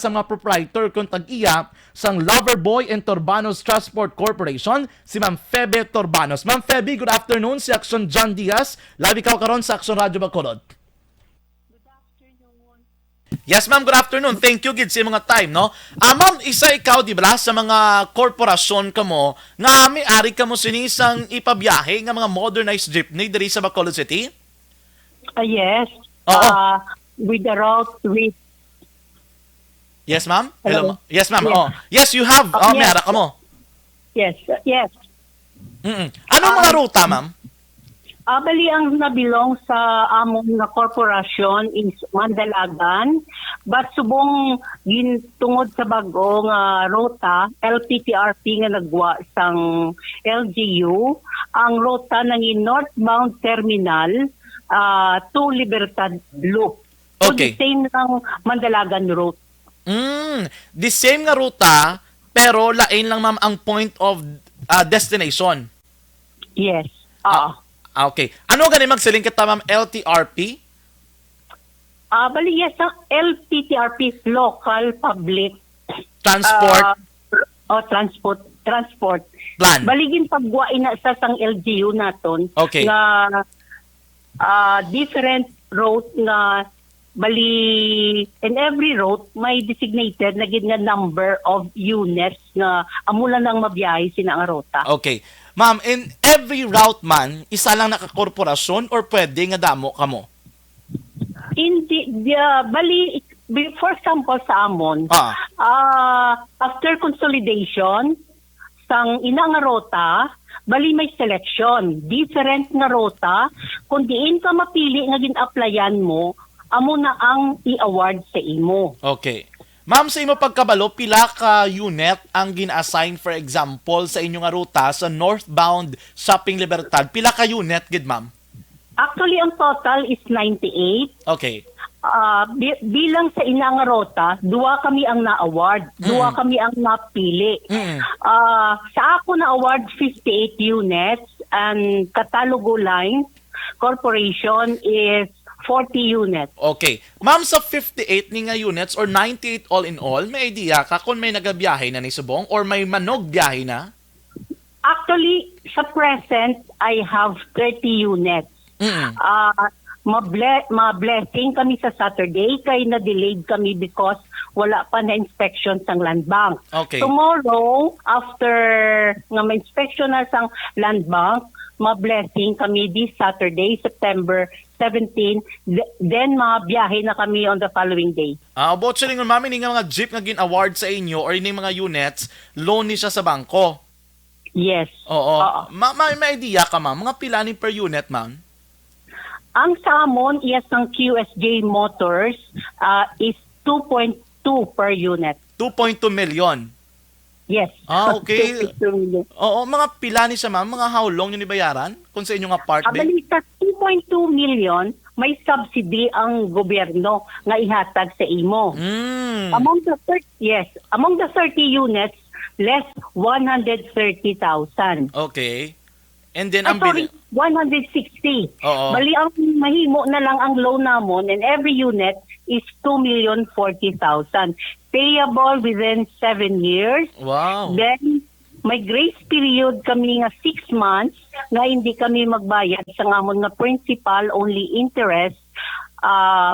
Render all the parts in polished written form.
sa mga proprietor kung tag-iya sang Loverboy and Turbanos Transport Corporation, si Ma'am Febe Turbanos. Ma'am Febe, good afternoon. Si Action John Diaz. Live ikaw karon sa Action Radio Bacolod. Yes, ma'am. Good afternoon. Thank you, gid sa mga time, no? Ma'am, isa ikaw, di ba, sa mga korporasyon ka mo, nga may-ari ka mo sinisang ipabiyahe ng mga modernized jeepney diri sa Bacolod City? Yes. Oo. With the route with... Yes, ma'am? Hello? Hello? Yes, ma'am. Yes. Oh. Yes, you have. Yes. May hara ka mo. Yes, yes. Anong mga ruta, ma'am? Bali ang nabilong sa among na korporasyon is Mandalagan, but subong tungod sa bagong rota, Ltfrb nga nagwa sang LGU, ang rota ng northbound terminal to Libertad Loop. So Okay. the same ng Mandalagan route. The same nga ruta, pero lain lang, ma'am, ang point of destination. Yes. Okay. Ano gani magsiling kita, ma'am? LTRP? Bali yes, ang LTTRP Local Public Transport Transport. Plan. Baligin pagguain na sa sang LGU naton Okay. nga different route nga bali in every route may designated na gid nga number of units nga amula nang mabiyahe sina nga rota. Okay. Ma'am, in every route man, isa lang nakakorporasyon or pwede nga damo ka mo? Bali for example sa amon after consolidation sang ina nga rota bali may selection different nga rota kung diin ka mapili nga gin-applyan mo amo na ang i-award sa imo. Okay. Ma'am, sa imo pagkabalo, pila ka unit ang gin-assign, for example, sa inyo nga ruta sa northbound Shopping Libertad? Pila ka unit, gid, ma'am? Actually, ang total is 98. Okay. Bilang sa ina nga rota, duwa kami ang na-award. Duwa kami ang napili. Sa ako na-award 58 units and Catalogo Lines Corporation is 40 units. Okay. Ma'am, sa 58 ni nga units or 98 all in all, may idea ka kung may nagabiyahe na ni subong or may manog biyahe na? Actually, sa present, I have 30 units. Ma-blessing kami sa Saturday kay na-delayed kami because wala pa na inspection sang land bank. Okay. Tomorrow, after nga ma-inspection na sang land bank, ma-blessing kami this Saturday, September 17, then mabiyahe na kami on the following day. About sa rin, ma'am, ini nga mga jeep nga gin-award sa inyo or ini mga units, loan ni siya sa bangko. Yes. Oo. May idea ka, ma'am? Mga pila ni per unit, ma'am? Ang sa amon, yes, ng QSJ Motors is 2.2 per unit. 2.2 million. Yes. Okay. 2.2 million. Oo, mga pila ni siya, ma'am? Mga how long yun ibayaran? Kung sa inyo nga part B? Bali sa 2.2 million, may subsidy ang gobyerno nga ihatag sa imo. Among the 30 units, less 130,000. Okay. And then, 160. Oo. Bali, ang mahimo na lang ang loan namon and every unit is 2,040,000. Payable within 7 years. Wow. Then, may grace period kami nga 6 months nga hindi kami magbayad sa ngamon nga principal, only interest.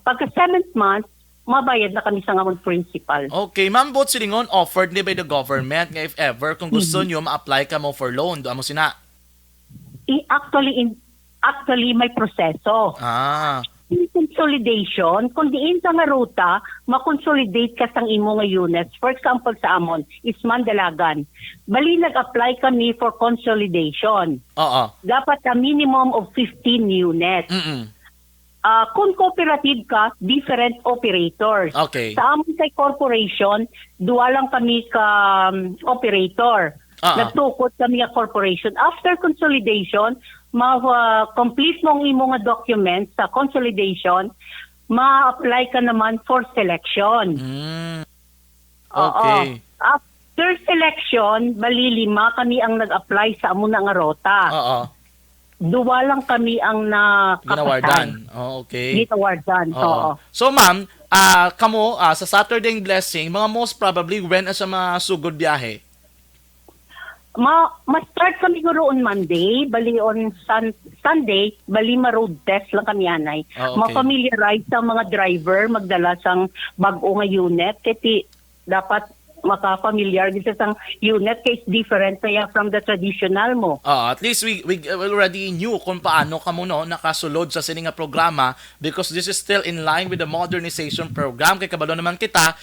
Pagka 7th month, mabayad na kami sa ngamon principal. Okay, ma'am, both silingon offered ni by the government nga if ever, kung gusto nyo, ma-apply ka mo for loan. Doon mo sina? Actually, may proseso. In consolidation, kung diin sa nga ruta, makonsolidate ka sang imo nga units. For example, sa amon, is Mandalagan. Bali, nag-apply kami for consolidation. Oo. Dapat a minimum of 15 units. Kung cooperative ka, different operators. Okay. Sa amon kay corporation, duwa lang kami ka operator. Nagtukot kami nga corporation. After consolidation, ma-complete mong imo nga documents sa consolidation, ma-apply ka naman for selection. Okay. After selection, bali 5 kami ang nag-apply sa amo na nga rota. Duwa lang kami ang Ginawardan. okay. Ginawardan. Oo. So, ma'am, kamo sa Saturday Blessing, mga most probably when sa mga sugod biyahe? Ma-start kami guro on Monday, bali on Sunday, bali ma-road test lang kami anay. Okay. Ma-familiarize sa mga driver, magdala sang bag-o nga unit, kasi dapat maka-familiar din sa unit case different na from the traditional mo. At least we already knew kung paano kamo no nakasulod sa sininga programa because this is still in line with the modernization program. Kay kabalo naman kita,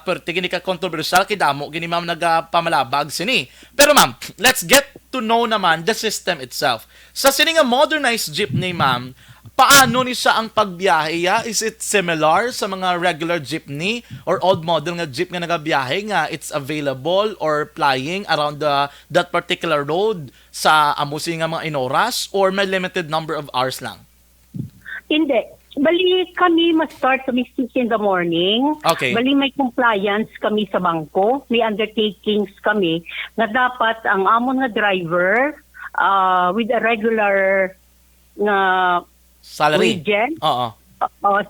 pertigin ka kontrobersyal kay damo gini ma'am nagapamalabag sini. Pero ma'am, let's get to know naman the system itself. Sa sininga modernized jeepney ma'am, paano ni siya ang pagbiyahe ya? Is it similar sa mga regular jeepney or old model nga jeep nga nagabiyahe nga it's available or flying around that particular road sa amusi nga mga inoras or may limited number of hours lang? Hindi. Bali kami ma-start kami 6 in the morning. Okay. Bali may compliance kami sa bangko. May undertakings kami na dapat ang amon nga driver with a regular na Salary? Wages. Oo.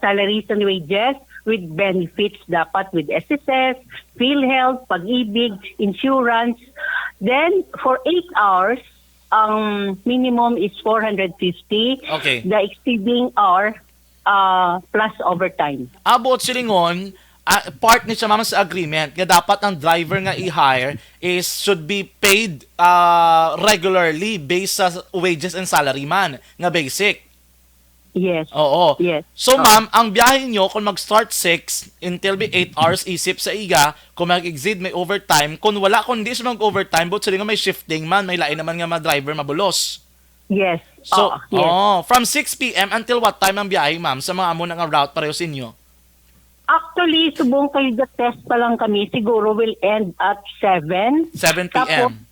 Salaries and wages with benefits dapat with SSS, PhilHealth, Pag-ibig, insurance. Then, for 8 hours, ang minimum is 450. Okay. The exceeding hour plus overtime. About silingon, part ni siya ma'am sa agreement nga dapat ang driver nga i-hire should be paid regularly based sa wages and salary man nga basic. Yes. Oo. Yes. So ma'am, ang biyahe nyo kung mag-start 6 until be 8 hours isip sa iga, kung mag-exceed may overtime, kung wala kundi sa mag-overtime, but sila nga may shifting man, may lain naman nga mga driver mabulos. Yes. So, yes. From 6 p.m. until what time ang biyahe ma'am sa mga amo nga route pareho sa inyo? Actually, subong kayo the test pa lang kami, siguro will end at 7. 7 p.m.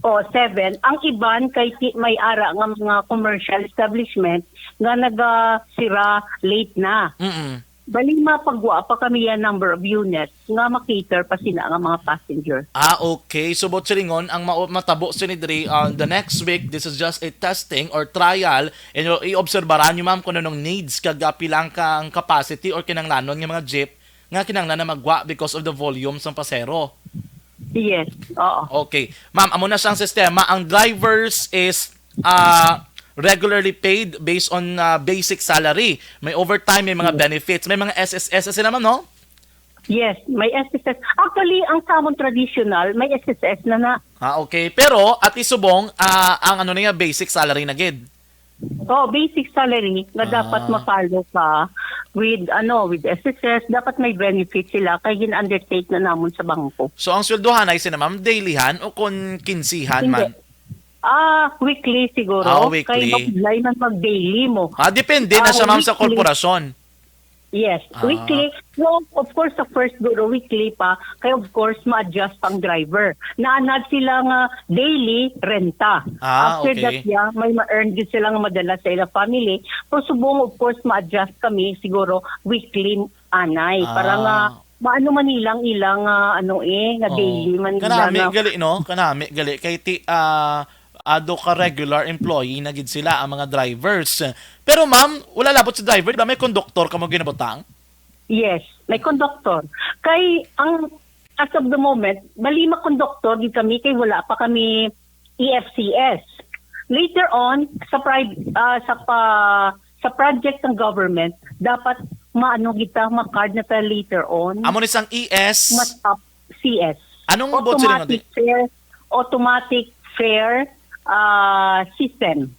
7. Ang iban kay may ara nga mga commercial establishment nga nagasira late na. Mm-mm. Bali mapagwa pa kami yan number of units nga makater pa sina nga mga passenger. Okay. So, bot silingon, ang matabo sinidri the next week, this is just a testing or trial and i-obserbaran nyo ma'am kung anong needs kagapilang ka ang capacity or kinanglanon ng mga jeep nga kinanglan na magwa because of the volume ng pasero. Yes. Oo. Okay. Ma'am, amo na siyang sistema. Ang drivers is regularly paid based on basic salary. May overtime, may mga benefits, may mga SSS sila ma'am, no? Yes, may SSS. Actually, ang samon traditional, may SSS na. Okay. Pero, at isubong, ang ano na basic salary na gid. Basic salary na dapat ma-follow ka with SSS, dapat may benefit sila kay gin-undertake na namon sa bangko. So, ang sweldohan ay sina ma'am, dailyhan o kung kinsihan man? Weekly siguro. Weekly. Kaya mag-daily mo. Depende na siya ma'am sa weekly. korporasyon. Yes, weekly. No, of course, sa first guro, weekly pa. Kaya of course, ma-adjust pang driver. Naanad silang daily renta. After okay. that, may ma-earn din silang madala sa ilang family. So, subong, of course, ma-adjust kami siguro weekly anay. Para nga, maano man ilang nga daily man kanami gali no kanami gali kay ado ka regular employee na gid sila ang mga drivers. Pero ma'am, wala labot sa driver, diba may conductor ka mo ginabutang? Yes, may conductor. Kay as of the moment, bali conductor di kami kay wala pa kami EFCS. Later on sa project ng government, dapat ma-card na ta later on. Amo ni sang ES. Mas CS. Anong bot sila automatic fare system.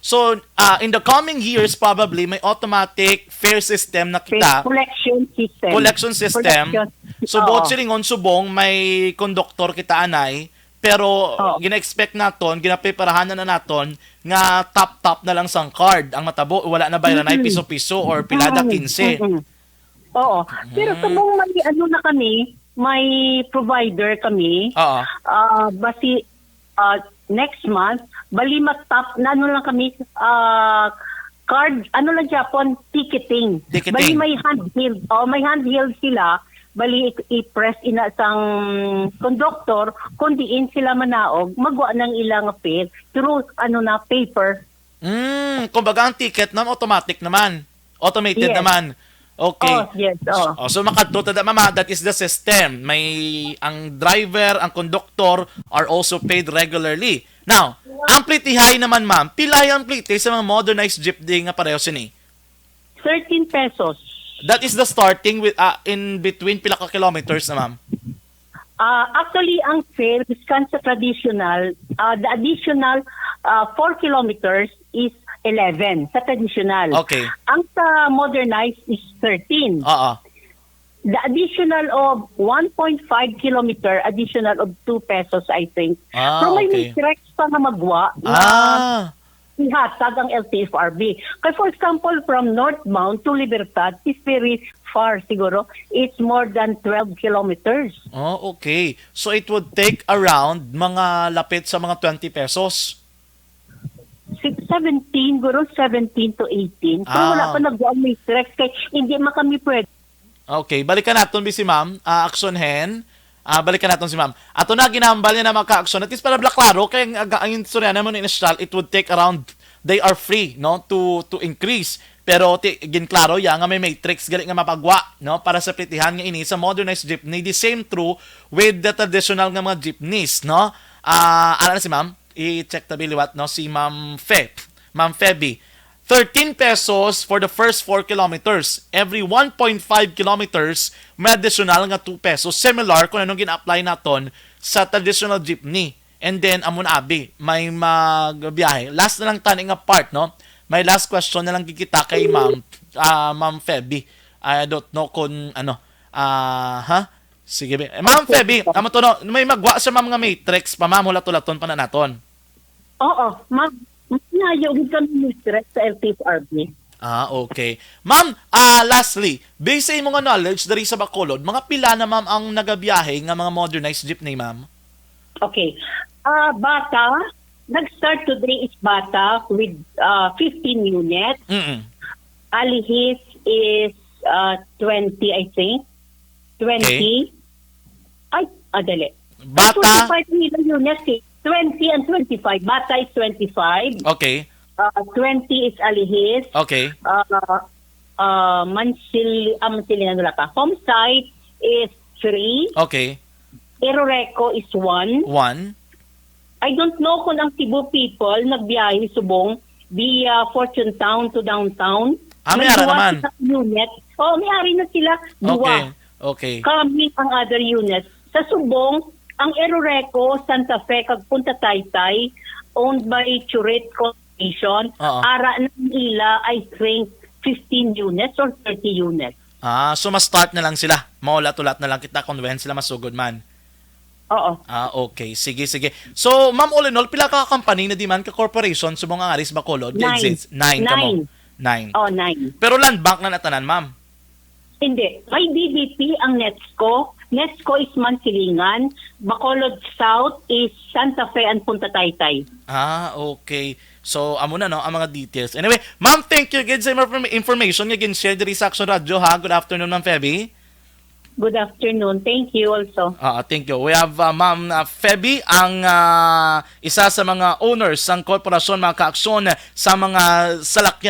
So in the coming years probably may automatic fare system na kita. Collection system. So bot silingon subong may conductor kita anay pero gina-expect naton, ginapreparahan na naton nga top na lang sang card ang matabo wala na bayaran piso-piso or pilada 15. Oo. Pero subong may kami, may provider kami. Basi next month, bali matap na lang kami card, lang Japon, ticketing. Bali may handheld. May handheld sila. Bali i-press ina sang conductor, kung diin sila manaog, magwa ng ilang fare through paper. Kumbaga ang ticket automatic naman. Automated naman. Okay. Oh, yes, oh. So makadto tada mama, that is the system. May ang driver, ang conductor are also paid regularly. Now, ang plitihay naman ma'am, pilay ang plite sa mga modernized jeepney nga pareho sini. 13 pesos. That is the starting with in between pila ka kilometers na ma'am. Actually, ang fare, biskan sa traditional, the additional 4 kilometers is 11 sa traditional. Okay. Ang sa modernized is 13. Oo. The additional of 1.5 kilometer, additional of 2 pesos, I think. So may Okay. treks pa na magwa na ihatag ang Ltfrb. Kaya for example, from northbound to Libertad is very far siguro. It's more than 12 kilometers. Oh, okay. So it would take around mga lapit sa mga 20 pesos. 17, guro 17 to 18. Pero wala pa nagwa may treks kaya hindi man kami pwede. Okay, balikan natin si ma'am. Action hen. Balikan natin si ma'am. Ato na ginambal niya na maka-action. At least para klaro, kaya ang istorya naman initial, it would take around, they are free, no, to increase. Pero ginklaro ya nga may matrix gali nga mapagwa, no, para sa plitihan nga ini sa modernized jeepney. The same true with the traditional nga mga jeepneys, no. Ano na si ma'am? I-check tabi liwat, no, si Ma'am Feby. 13 pesos for the first 4 kilometers. Every 1.5 kilometers, may additional nga 2 pesos. Similar kung anong gina-apply naton sa traditional jeepney. And then, amon abi, may magbiyahe. Last na lang tani nga part, no? May last question na lang kikita kay Ma'am Feby. I don't know kung ano. Sige, Ma'am Feby, amo to no, may magwa sa mga matrix pa ma'am, hulat-ulaton pa na naton. Oo, Nayog kami stress sa Ltfrb. Okay. Ma'am, lastly, based sa imong knowledge dari sa Bacolod, mga pila na ma'am ang nagabiyahe nga mga modernized jeepney, ma'am? Okay. Bata, nag-start today is Bata with 15 units. Alihis is 20, I think. 20. Okay. Dali. Bata? 25 million units eh. 20 and 25. Bata is 25. Okay. 20 is Alihis. Okay. Home site is 3. Okay. Eroreco is 1. 1. I don't know kung ang Cebu people nagbiyahe subong via Fortune Town to downtown. May ara naman. Unit. May ari na sila. Dua. Okay. Kami ang other units. Sa Subong, ang Eroreco, Santa Fe, kag Punta Taytay, owned by Churit Corporation, ara na nila, I think, 15 units or 30 units. So mas-start na lang sila. Maulat-ulat na lang kita kung when sila masugod man. Oo. Okay. Sige. So, ma'am, all in all, pila ka company na di man ka corporation sa mga aris Bacolod? 9. 9. 9. Oh, 9. Pero land bank na natanan, ma'am? Hindi. May DBP ang Netsco. Netsco is Mansilingan. Bacolod South is Santa Fe and Punta Taytay. Okay. So, amo na, no, ang mga details. Anyway, ma'am, thank you again sa information nga share diri sa Action Radio, ha? Good afternoon, ma'am Feby. Good afternoon. Thank you also. Thank you. We have Ma'am Feby, ang isa sa mga owners ng korporasyon, mga kaaksyon sa mga salakyan